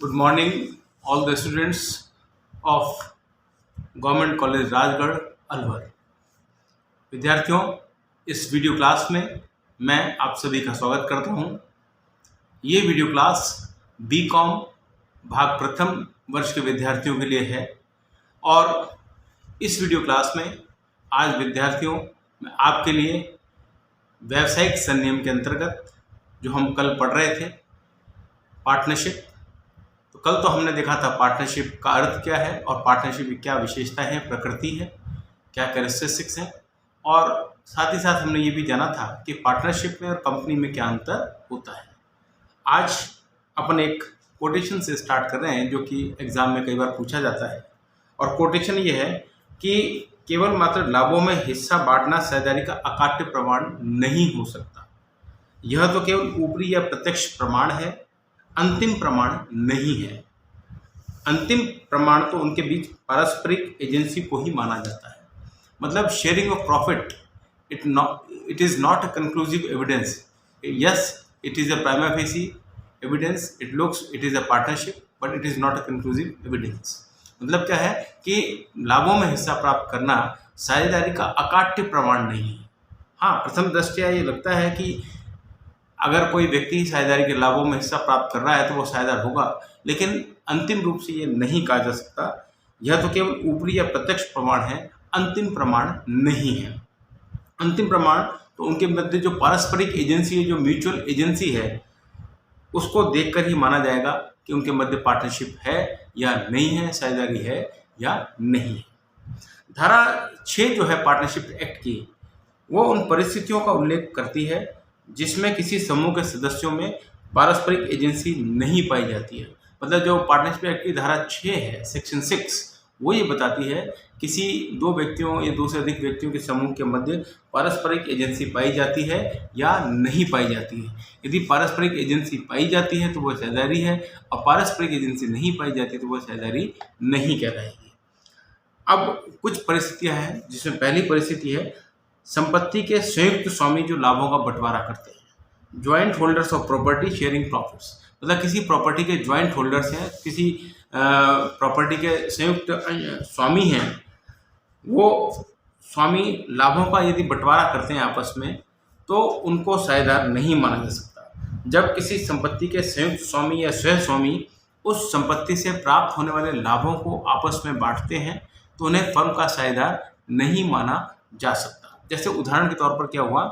Good morning, all the students of government college Rajgarh Alwar. विद्यार्थियों, इस video class में मैं आप सभी का स्वागत करता हूं। ये वीडियो क्लास बीकॉम भाग प्रथम वर्ष के विद्यार्थियों के लिए है और इस वीडियो क्लास में आज विद्यार्थियों मैं आपके लिए व्यावसायिक संनियम के अंतर्गत जो हम कल पढ़ रहे थे पार्टनरशिप, तो कल तो हमने देखा था पार्टनरशिप का अर्थ क्या है और पार्टनरशिप की क्या विशेषताएं हैं, प्रकृति है, क्या कैरेक्टरिस्टिक्स हैं, और साथ ही साथ हमने ये भी जाना था कि पार्टनरशिप में और कंपनी में क्या अंतर होता है। आज अपन एक कोटेशन से स्टार्ट कर रहे हैं जो कि एग्जाम में कई बार पूछा जाता है, और कोटेशन ये है कि केवल मात्र लाभों में हिस्सा बांटना साझेदारी का अकाट्य प्रमाण नहीं हो सकता। यह तो केवल ऊपरी या प्रत्यक्ष प्रमाण है, अंतिम प्रमाण नहीं है। अंतिम प्रमाण तो उनके बीच पारस्परिक एजेंसी को ही माना जाता है। मतलब sharing of profit it is not a conclusive evidence. Yes, it is a prima facie evidence, it is a partnership, but it is not a conclusive evidence. मतलब क्या है कि लाभों में हिस्सा प्राप्त करना साझेदारी का अकाट्य प्रमाण नहीं है। हाँ, प्रथम दृष्टया ये लगता है कि अगर कोई व्यक्ति साझेदारी के लाभों में हिस्सा प्राप्त कर रहा है तो वो साझेदार होगा, लेकिन अंतिम रूप से ये नहीं कहा जा सकता। यह तो केवल ऊपरी या प्रत्यक्ष प्रमाण है, अंतिम प्रमाण नहीं है। अंतिम प्रमाण तो उनके मध्य जो पारस्परिक एजेंसी है, जो म्यूचुअल एजेंसी है, उसको देखकर ही माना जाएगा कि उनके मध्य पार्टनरशिप है या नहीं है, साझेदारी है या नहीं है। धारा 6 जो है पार्टनरशिप एक्ट की, वो उन परिस्थितियों का उल्लेख करती है जिसमें किसी समूह के सदस्यों में पारस्परिक एजेंसी नहीं पाई जाती है। मतलब जो पार्टनरशिप एक्ट की धारा 6 है, सेक्शन 6, वो ये बताती है किसी दो व्यक्तियों या दो से अधिक व्यक्तियों के समूह के मध्य पारस्परिक एजेंसी पाई जाती है या नहीं पाई जाती है। यदि पारस्परिक एजेंसी पाई जाती है तो वह साझेदारी है, और पारस्परिक एजेंसी नहीं पाई जाती तो वह साझेदारी नहीं कहलाएगी। अब कुछ परिस्थितियां हैं, जिसमें पहली परिस्थिति है संपत्ति के संयुक्त स्वामी जो लाभों का बंटवारा करते हैं, joint holders of property sharing profits. मतलब किसी प्रॉपर्टी के ज्वाइंट होल्डर्स हैं, किसी प्रॉपर्टी के संयुक्त स्वामी हैं, वो स्वामी लाभों का यदि बंटवारा करते हैं आपस में तो उनको साझेदार नहीं माना जा सकता। जब किसी संपत्ति के संयुक्त स्वामी या सह स्वामी उस संपत्ति से प्राप्त होने वाले लाभों को आपस में बांटते हैं तो उन्हें फर्म का साझेदार नहीं माना जा सकता। जैसे उदाहरण के तौर पर क्या हुआ,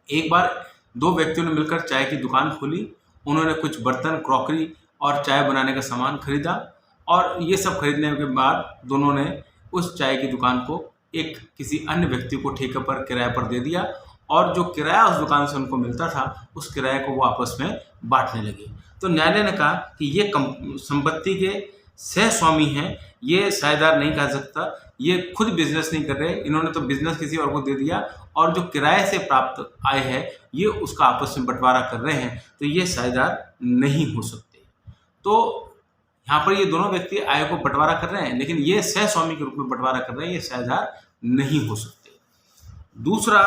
एक बार दो व्यक्तियों ने मिलकर चाय की दुकान खोली। उन्होंने कुछ बर्तन, क्रॉकरी और चाय बनाने का सामान खरीदा, और ये सब खरीदने के बाद दोनों ने उस चाय की दुकान को एक किसी अन्य व्यक्ति को ठेके पर, किराए पर दे दिया, और जो किराया उस दुकान से उनको मिलता था उस किराए को वो आपस में बांटने लगे। तो न्यायालय ने कहा कि ये संपत्ति के सह स्वामी हैं, ये साझेदार नहीं कह सकता, ये खुद बिजनेस नहीं कर रहे, इन्होंने तो बिजनेस किसी और को दे दिया, और जो किराए से प्राप्त आय है ये उसका आपस में बंटवारा कर रहे हैं, तो ये साझेदार नहीं हो सकते। तो यहाँ पर ये दोनों व्यक्ति आय को बंटवारा कर रहे हैं, लेकिन ये सह स्वामी के रूप में बंटवारा कर रहे हैं, ये साझेदार नहीं हो सकते। दूसरा,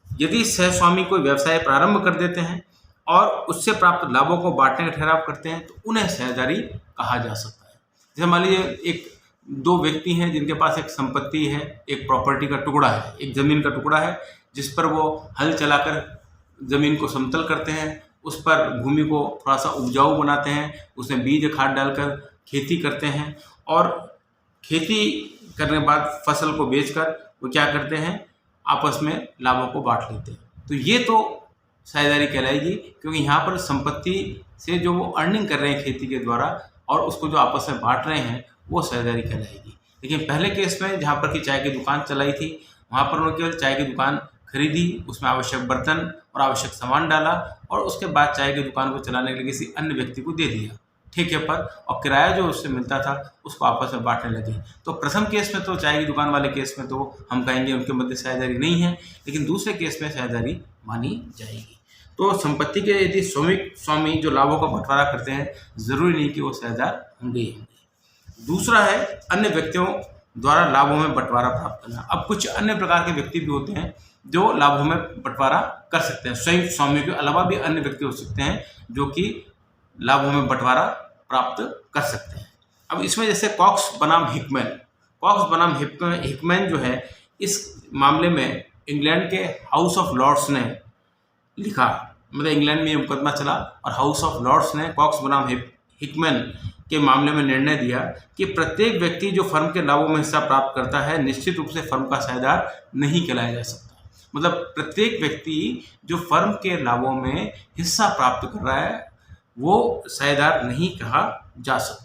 यदि सह स्वामी कोई व्यवसाय प्रारंभ कर देते हैं और उससे प्राप्त लाभों को बांटने का ठहराव करते हैं तो उन्हें साझेदारी कहा जा सकता है। जैसे मान लीजिए एक दो व्यक्ति हैं जिनके पास एक संपत्ति है, एक प्रॉपर्टी का टुकड़ा है, एक ज़मीन का टुकड़ा है, जिस पर वो हल चलाकर ज़मीन को समतल करते हैं, उस पर भूमि को थोड़ा सा उपजाऊ बनाते हैं, उसमें बीज खाद डालकर खेती करते हैं, और खेती करने के बाद फसल को बेचकर वो क्या करते हैं, आपस में लाभों को बांट लेते हैं। तो ये तो साझेदारी कहलाएगी, क्योंकि यहाँ पर संपत्ति से जो वो अर्निंग कर रहे हैं खेती के द्वारा और उसको जो आपस में बांट रहे हैं वो साझेदारी कहलाएगी। लेकिन पहले केस में जहाँ पर कि चाय की दुकान चलाई थी, वहाँ पर उन्होंने केवल चाय की दुकान खरीदी, उसमें आवश्यक बर्तन और आवश्यक सामान डाला, और उसके बाद चाय की दुकान को चलाने के लिए किसी अन्य व्यक्ति को दे दिया ठेके पर, और किराया जो उससे मिलता था उसको आपस में बांटने लगे। तो प्रथम केस में तो चाय की दुकान वाले केस में तो हम कहेंगे उनके मध्य साझेदारी नहीं है, लेकिन दूसरे केस में साझेदारी मानी जाएगी। तो संपत्ति के यदि स्वामी जो लाभों का बंटवारा करते हैं, जरूरी नहीं कि वो साझेदार होंगे। दूसरा है अन्य व्यक्तियों द्वारा लाभों में बंटवारा प्राप्त करना। अब कुछ अन्य प्रकार के व्यक्ति भी होते हैं जो लाभों में बंटवारा कर सकते हैं। संयुक्त स्वामियों के अलावा भी अन्य व्यक्ति हो सकते हैं जो कि लाभों में बंटवारा प्राप्त कर सकते हैं। अब इसमें जैसे कॉक्स बनाम हिकमैन जो है, इस मामले में इंग्लैंड के हाउस ऑफ लॉर्ड्स ने लिखा, मतलब इंग्लैंड में ये मुकदमा चला और हाउस ऑफ लॉर्ड्स ने कॉक्स बनाम हिकमैन के मामले में निर्णय दिया कि प्रत्येक व्यक्ति जो फर्म के लाभों में हिस्सा प्राप्त करता है निश्चित रूप से फर्म का साझेदार नहीं कहलाया जा सकता। मतलब प्रत्येक व्यक्ति जो फर्म के लाभों में हिस्सा प्राप्त कर रहा है वो साझेदार नहीं कहा जा सकता।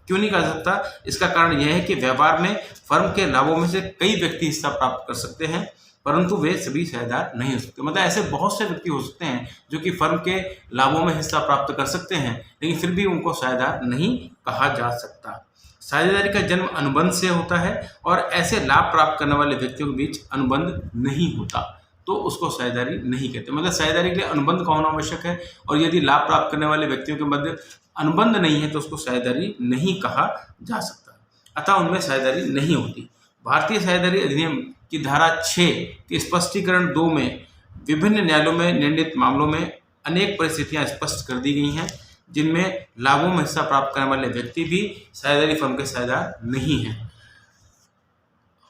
क्यों नहीं कहा सकता? इसका कारण यह है कि व्यापार में फर्म के लाभों में से कई व्यक्ति हिस्सा प्राप्त कर सकते हैं परंतु वे सभी साझेदार नहीं हो सकते। मतलब ऐसे बहुत से व्यक्ति हो सकते हैं जो कि फर्म के लाभों में हिस्सा प्राप्त कर सकते हैं लेकिन फिर भी उनको साझेदार नहीं कहा जा सकता। साझेदारी का जन्म अनुबंध से होता है और ऐसे लाभ प्राप्त करने वाले व्यक्तियों के बीच अनुबंध नहीं होता तो उसको साझेदारी नहीं कहते। मतलब साझेदारी के लिए अनुबंध का होना आवश्यक है और यदि लाभ प्राप्त करने वाले व्यक्तियों के मध्य अनुबंध नहीं है तो उसको साझेदारी नहीं कहा जा सकता, अतः उनमें साझेदारी नहीं होती। भारतीय साझेदारी अधिनियम की धारा 6 के स्पष्टीकरण 2 में विभिन्न न्यायालयों में निर्णीत मामलों में अनेक परिस्थितियां स्पष्ट कर दी गई हैं जिनमें लाभों में हिस्सा प्राप्त करने वाले व्यक्ति भी साझेदारी फर्म के साझेदार नहीं हैं।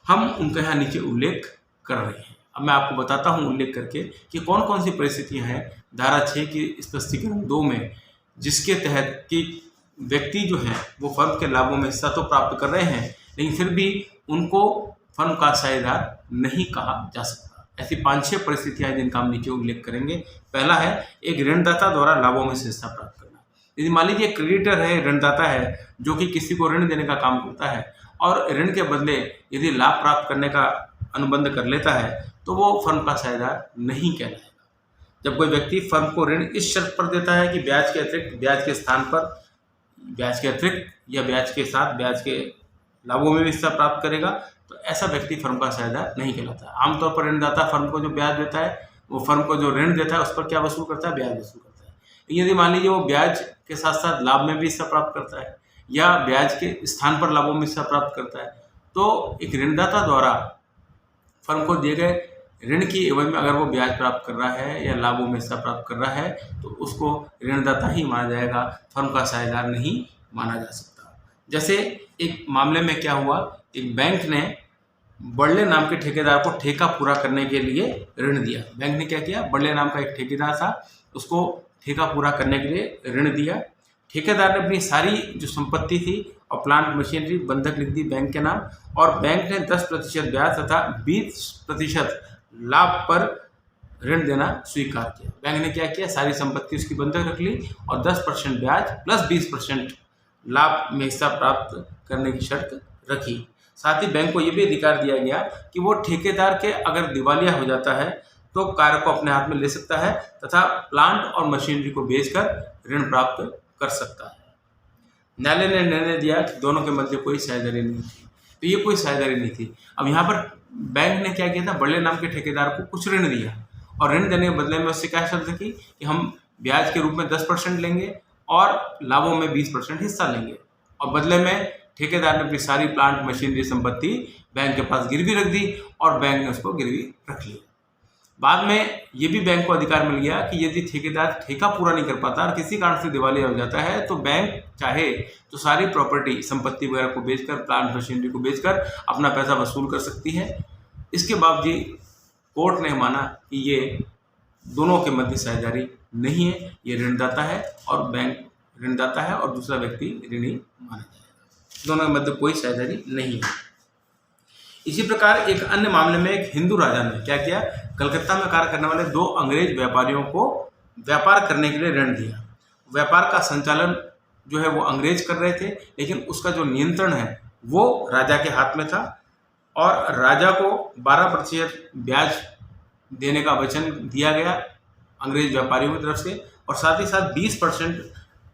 हम उनका यहाँ नीचे उल्लेख कर रहे हैं। अब मैं आपको बताता हूँ उल्लेख करके कि कौन कौन सी परिस्थितियां हैं धारा 6 की स्पष्टीकरण 2 में जिसके तहत कि व्यक्ति जो हैं वो फर्म के लाभों में हिस्सा तो प्राप्त कर रहे हैं लेकिन फिर भी उनको फर्म का साझेदार नहीं कहा जा सकता। ऐसी 5-6 परिस्थितियां हैं जिनका हम नीचे उल्लेख करेंगे। पहला है एक ऋणदाता द्वारा लाभों में से हिस्सा प्राप्त करना। यदि मान लीजिए क्रेडिटर है, ऋणदाता है जो कि किसी को ऋण देने का काम करता है और ऋण के बदले यदि लाभ प्राप्त करने का अनुबंध कर लेता है तो वो फर्म का साझेदार नहीं कहलाएगा। जब कोई व्यक्ति फर्म को ऋण इस शर्त पर देता है कि ब्याज के अतिरिक्त, ब्याज के स्थान पर ब्याज के अतिरिक्त या ब्याज के साथ ब्याज के लाभों में भी हिस्सा प्राप्त करेगा तो ऐसा व्यक्ति फर्म का साझेदार नहीं कहलाता। आमतौर पर ऋणदाता फर्म को जो ब्याज देता है वो फर्म को जो ऋण देता है उस पर क्या वसूल करता है? ब्याज वसूल करता है। यदि मान लीजिए वो ब्याज के साथ साथ लाभ में भी हिस्सा प्राप्त करता है या ब्याज के स्थान पर लाभों में हिस्सा प्राप्त करता है तो एक ऋणदाता द्वारा फर्म को दिए गए ऋण की एवज में अगर वो ब्याज प्राप्त कर रहा है या लाभों में हिस्सा प्राप्त कर रहा है तो उसको ऋणदाता ही माना जाएगा, फर्म का साझेदार नहीं माना जा सकता। जैसे एक मामले में क्या हुआ, एक बैंक ने बड़ले नाम के ठेकेदार को ठेका पूरा करने के लिए ऋण दिया। बैंक ने क्या किया, बड़ले नाम का एक ठेकेदार था उसको ठेका पूरा करने के लिए ऋण दिया। ठेकेदार ने अपनी सारी जो संपत्ति थी और प्लांट मशीनरी बंधक लिख दी बैंक के नाम और बैंक ने 10% ब्याज तथा 20% लाभ पर ऋण देना स्वीकार किया। बैंक ने क्या किया, सारी संपत्ति उसकी बंधक रख ली और 10% ब्याज प्लस 20% लाभ में हिस्सा प्राप्त करने की शर्त रखी। साथ ही बैंक को यह भी अधिकार दिया गया कि वो ठेकेदार के अगर दिवालिया हो जाता है तो कार्य को अपने हाथ में ले सकता है तथा प्लांट और मशीनरी को बेचकर ऋण प्राप्त कर सकता है। न्यायालय ने निर्णय दिया कि दोनों के मध्य कोई साझेदारी नहीं थी, तो ये कोई साझेदारी नहीं थी। अब यहाँ पर बैंक ने क्या किया था, बड़ले नाम के ठेकेदार को कुछ ऋण दिया और ऋण देने के बदले में उससे क्या शर्त की कि हम ब्याज के रूप में 10% लेंगे और लाभों में 20% हिस्सा लेंगे और बदले में ठेकेदार ने अपनी सारी प्लांट मशीनरी संपत्ति बैंक के पास गिरवी रख दी और बैंक ने उसको गिरवी रख लिया। बाद में ये भी बैंक को अधिकार मिल गया कि यदि ठेकेदार ठेका पूरा नहीं कर पाता और किसी कारण से दिवालिया हो जाता है तो बैंक चाहे तो सारी प्रॉपर्टी संपत्ति वगैरह को बेचकर, प्लांट मशीनरी को बेचकर अपना पैसा वसूल कर सकती है। इसके बावजूद कोर्ट ने माना कि ये दोनों के मध्य साझेदारी नहीं है, ये ऋणदाता है और बैंक ऋणदाता है और दूसरा व्यक्ति ऋणी माना जाएगा, दोनों के मध्य कोई साझेदारी नहीं है। इसी प्रकार एक अन्य मामले में एक हिंदू राजा ने क्या किया, कलकत्ता में कार्य करने वाले 2 अंग्रेज व्यापारियों को व्यापार करने के लिए ऋण दिया। व्यापार का संचालन जो है वो अंग्रेज कर रहे थे लेकिन उसका जो नियंत्रण है वो राजा के हाथ में था और राजा को 12% ब्याज देने का वचन दिया गया अंग्रेज व्यापारियों की तरफ से और साथ ही साथ 20%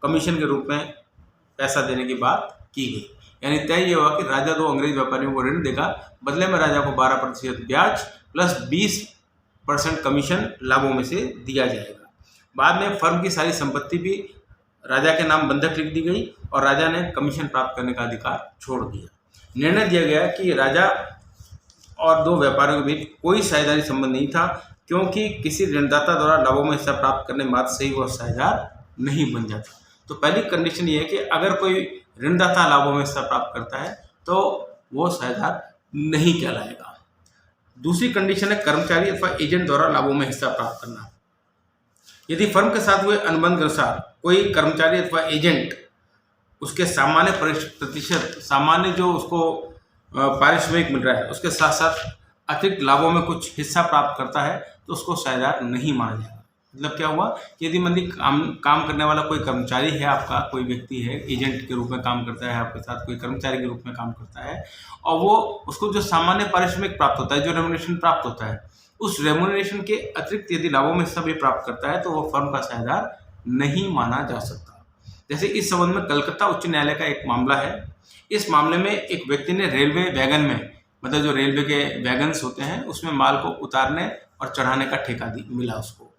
कमीशन के रूप में पैसा देने की बात की गई। यानी तय ये हुआ कि राजा 2 अंग्रेज व्यापारियों को ऋण देगा, बदले में राजा को 12% ब्याज प्लस 20% कमीशन लाभों में से दिया जाएगा। बाद में फर्म की सारी संपत्ति भी राजा के नाम बंधक लिख दी गई और राजा ने कमीशन प्राप्त करने का अधिकार छोड़ दिया। निर्णय दिया गया कि राजा और 2 व्यापारियों के बीच कोई साझेदारी संबंध नहीं था क्योंकि किसी ऋणदाता द्वारा लाभों में हिस्सा प्राप्त करने मात्र से ही वह साझेदार नहीं बन जाता। तो पहली कंडीशन ये है कि अगर कोई ऋणदाता लाभों में हिस्सा प्राप्त करता है तो वो साझेदार नहीं कहलाएगा। दूसरी कंडीशन है कर्मचारी अथवा एजेंट द्वारा लाभों में हिस्सा प्राप्त करना। यदि फर्म के साथ हुए अनुबंध के अनुसार कोई कर्मचारी अथवा एजेंट उसके सामान्य प्रतिशत सामान्य जो उसको पारिश्रमिक मिल रहा है उसके साथ साथ अतिरिक्त लाभों में कुछ हिस्सा प्राप्त करता है तो उसको साझेदार नहीं माना जाएगा। मतलब क्या हुआ कि यदि मान ली काम करने वाला कोई कर्मचारी है, आपका कोई व्यक्ति है, एजेंट के रूप में काम करता है, आपके साथ कोई कर्मचारी के रूप में काम करता है और वो उसको जो सामान्य पारिश्रमिक प्राप्त होता है, जो रेम्युनरेशन प्राप्त होता है, उस रेम्युनरेशन के अतिरिक्त यदि लाभों में हिस्सा भी प्राप्त करता है तो वो फर्म का साझेदार नहीं माना जा सकता। जैसे इस संबंध में कलकत्ता उच्च न्यायालय का एक मामला है। इस मामले में एक व्यक्ति ने रेलवे वैगन में, मतलब जो रेलवे के वैगन्स होते हैं उसमें माल को उतारने और चढ़ाने का ठेका मिला। उसको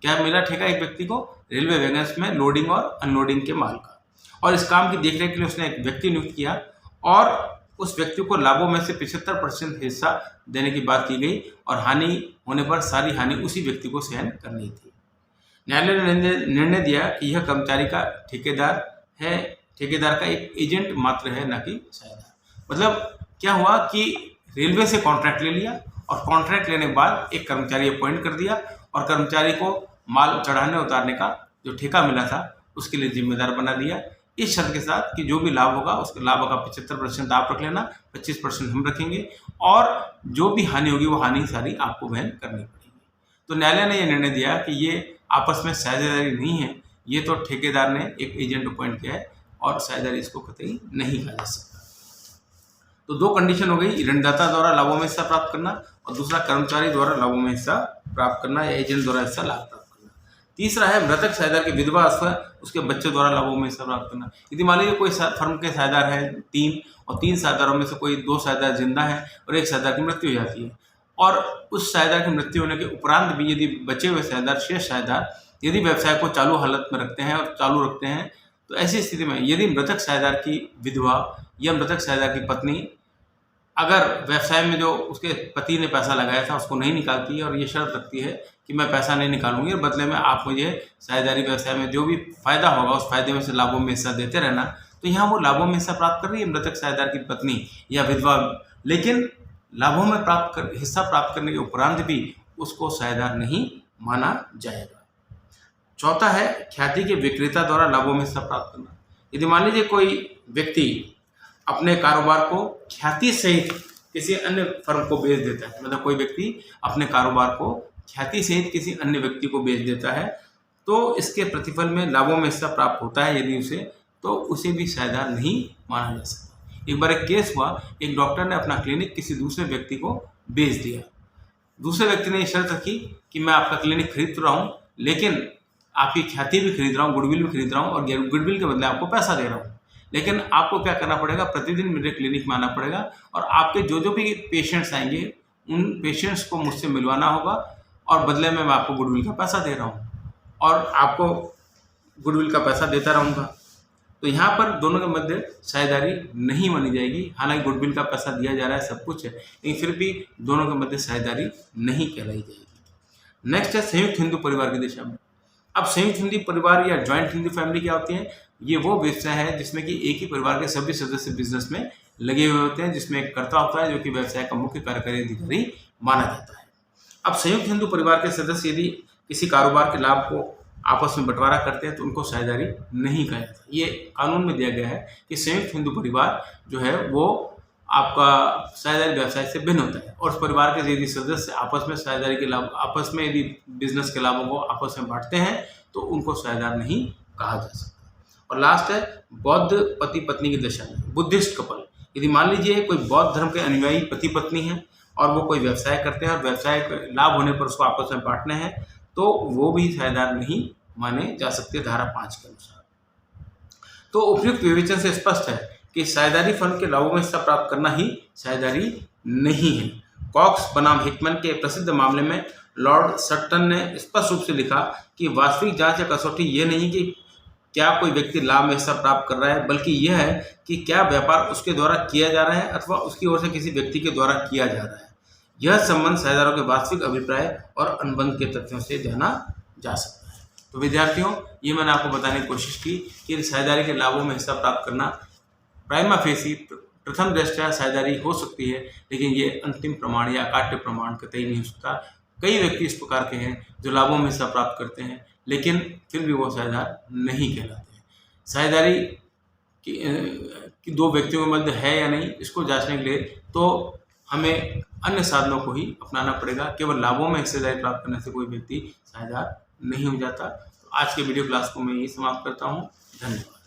क्या मिला ठेका? एक व्यक्ति को रेलवे वैगन्स में लोडिंग और अनलोडिंग के माल का। और इस काम की देखरेख के लिए उसने एक व्यक्ति नियुक्त किया और उस व्यक्ति को लाभों में से 75% हिस्सा देने की बात की गई और हानि होने पर सारी हानि उसी व्यक्ति को सहन करनी थी। न्यायालय ने निर्णय दिया कि यह कर्मचारी का ठेकेदार है, ठेकेदार का एक एजेंट मात्र है, न कि साझेदार। मतलब क्या हुआ कि रेलवे से कॉन्ट्रैक्ट ले लिया और कॉन्ट्रैक्ट लेने के बाद एक कर्मचारी अपॉइंट कर दिया और कर्मचारी को माल चढ़ाने उतारने का जो ठेका मिला था उसके लिए जिम्मेदार बना दिया, इस शर्त के साथ कि जो भी लाभ होगा उसके लाभ का 75% आप रख लेना, 25% हम रखेंगे और जो भी हानि होगी वो हानि सारी आपको वहन करनी पड़ेगी। तो न्यायालय ने यह निर्णय दिया कि ये आपस में साझेदारी नहीं है, ये तो ठेकेदार ने एक एजेंट अपॉइंट किया है और साझेदारी इसको कतई नहीं कहा जा सकता। तो दो कंडीशन हो गई, ऋणदाता द्वारा लाभों में हिस्सा प्राप्त करना और दूसरा कर्मचारी द्वारा लाभों में हिस्सा प्राप्त करना या एजेंट द्वारा हिस्सा लाभ प्राप्त करना। तीसरा है मृतक साझेदार के विधवा अथवा उसके बच्चे द्वारा लाभों में हिस्सा प्राप्त करना। यदि मान लीजिए कोई फर्म के साझेदार है 3 और 3 साझेदारों में से कोई 2 साझेदार जिंदा है और एक साझेदार की मृत्यु हो जाती है और उस साझेदार की मृत्यु होने के उपरांत भी यदि बचे हुए साझेदार, शेष साझेदार यदि व्यवसाय को चालू हालत में रखते हैं और चालू रखते हैं तो ऐसी स्थिति में यदि मृतक साझेदार की विधवा या मृतक साझेदार की पत्नी अगर व्यवसाय में जो उसके पति ने पैसा लगाया था उसको नहीं निकालती है और ये शर्त रखती है कि मैं पैसा नहीं निकालूंगी और बदले में आप मुझे साझेदारी व्यवसाय में जो भी फायदा होगा उस फायदे में से लाभों में हिस्सा देते रहना, तो यहाँ वो लाभों में हिस्सा प्राप्त कर रही है मृतक साझेदार की पत्नी या विधवा, लेकिन लाभों में हिस्सा प्राप्त करने के उपरांत भी उसको साझेदार नहीं माना जाएगा। चौथा है ख्याति के विक्रेता द्वारा लाभों में हिस्सा प्राप्त करना। यदि मान लीजिए कोई व्यक्ति अपने कारोबार को ख्याति सहित किसी अन्य फर्म को बेच देता है, मतलब कोई व्यक्ति अपने कारोबार को ख्याति सहित किसी अन्य व्यक्ति को बेच देता है तो इसके प्रतिफल में लाभों में हिस्सा प्राप्त होता है यदि उसे, तो उसे भी साझेदार नहीं माना जा सकता। एक बार एक केस हुआ, एक डॉक्टर ने अपना क्लिनिक किसी दूसरे व्यक्ति को बेच दिया। दूसरे व्यक्ति ने ये शर्त रखी कि मैं आपका क्लिनिक खरीद रहा हूँ लेकिन आपकी ख्याति भी खरीद रहा हूँ, गुडविल भी खरीद रहा हूँ और गुडविल के बदले आपको पैसा दे रहा हूँ, लेकिन आपको क्या करना पड़ेगा, प्रतिदिन मेरे क्लिनिक में आना पड़ेगा और आपके जो भी पेशेंट्स आएंगे उन पेशेंट्स को मुझसे मिलवाना होगा और बदले में मैं आपको गुडविल का पैसा दे रहा हूँ और आपको गुडविल का पैसा देता रहूँगा। तो यहाँ पर दोनों के मध्य साझेदारी नहीं मानी जाएगी। हालांकि गुडविल का पैसा दिया जा रहा है, सब कुछ है, लेकिन फिर भी दोनों के मध्य साझेदारी नहीं कहलाई जाएगी। नेक्स्ट है संयुक्त हिंदू परिवार की दिशा में। अब संयुक्त हिंदू परिवार या ज्वाइंट हिंदू फैमिली क्या होती है? ये वो व्यवसाय है जिसमें कि एक ही परिवार के सभी सदस्य बिजनेस में लगे हुए होते हैं, जिसमें एक कर्ता होता है जो कि व्यवसाय का मुख्य कार्यकारी अधिकारी माना जाता है। अब संयुक्त हिंदू परिवार के सदस्य यदि किसी कारोबार के लाभ को आपस में बंटवारा करते हैं तो उनको साझेदारी नहीं कहा जाता। ये कानून में दिया गया है कि संयुक्त हिंदू परिवार जो है वो आपका साझेदारी व्यवसाय से भिन्न होता है और उस परिवार के यदि सदस्य आपस में साझेदारी के लाभ आपस में यदि बिजनेस के लाभों को आपस में बांटते हैं तो उनको साझेदार नहीं कहा जा सकता। और लास्ट है बौद्ध पति पत्नी की दशा में, बुद्धिस्ट कपल। यदि मान लीजिए कोई बौद्ध धर्म के अनुयायी पति पत्नी हैं और वो कोई व्यवसाय करते हैं और व्यवसाय के लाभ होने पर उसको आपस में बांटने हैं तो वो भी साझेदार नहीं माने जा सकते धारा 5 के अनुसार। तो उपयुक्त विवेचन से स्पष्ट है कि साझेदारी फर्म के लाभों में हिस्सा प्राप्त करना ही साझेदारी नहीं है। कॉक्स बनाम हिकमैन के प्रसिद्ध मामले में लॉर्ड सट्टन ने स्पष्ट रूप से लिखा कि वास्तविक जांच या कसौटी ये नहीं कि क्या कोई व्यक्ति लाभ में हिस्सा प्राप्त कर रहा है, बल्कि यह है कि क्या व्यापार उसके द्वारा किया जा रहा है अथवा उसकी ओर से किसी व्यक्ति के द्वारा किया जा रहा है। यह संबंध साझेदारों के वास्तविक अभिप्राय और अनुबंध के तथ्यों से जाना जा सकता है। तो विद्यार्थियों, ये मैंने आपको बताने की कोशिश की कि साझेदारी के लाभों में हिस्सा प्राप्त करना प्राइमा फेसी प्रथम दृष्टया साझेदारी हो सकती है, लेकिन ये अंतिम प्रमाण या अकाट्य प्रमाण कतई नहीं हो सकता। कई व्यक्ति इस प्रकार के हैं जो लाभों में हिस्सा प्राप्त करते हैं लेकिन फिर भी वो साझेदार नहीं कहलाते हैं। साझेदारी कि दो व्यक्तियों के मध्य है या नहीं, इसको जांचने के लिए तो हमें अन्य साधनों को ही अपनाना पड़ेगा। केवल लाभों में हिस्सेदारी प्राप्त करने से कोई व्यक्ति साझेदार नहीं हो जाता। तो आज के वीडियो क्लास को मैं यही समाप्त करता हूँ। धन्यवाद।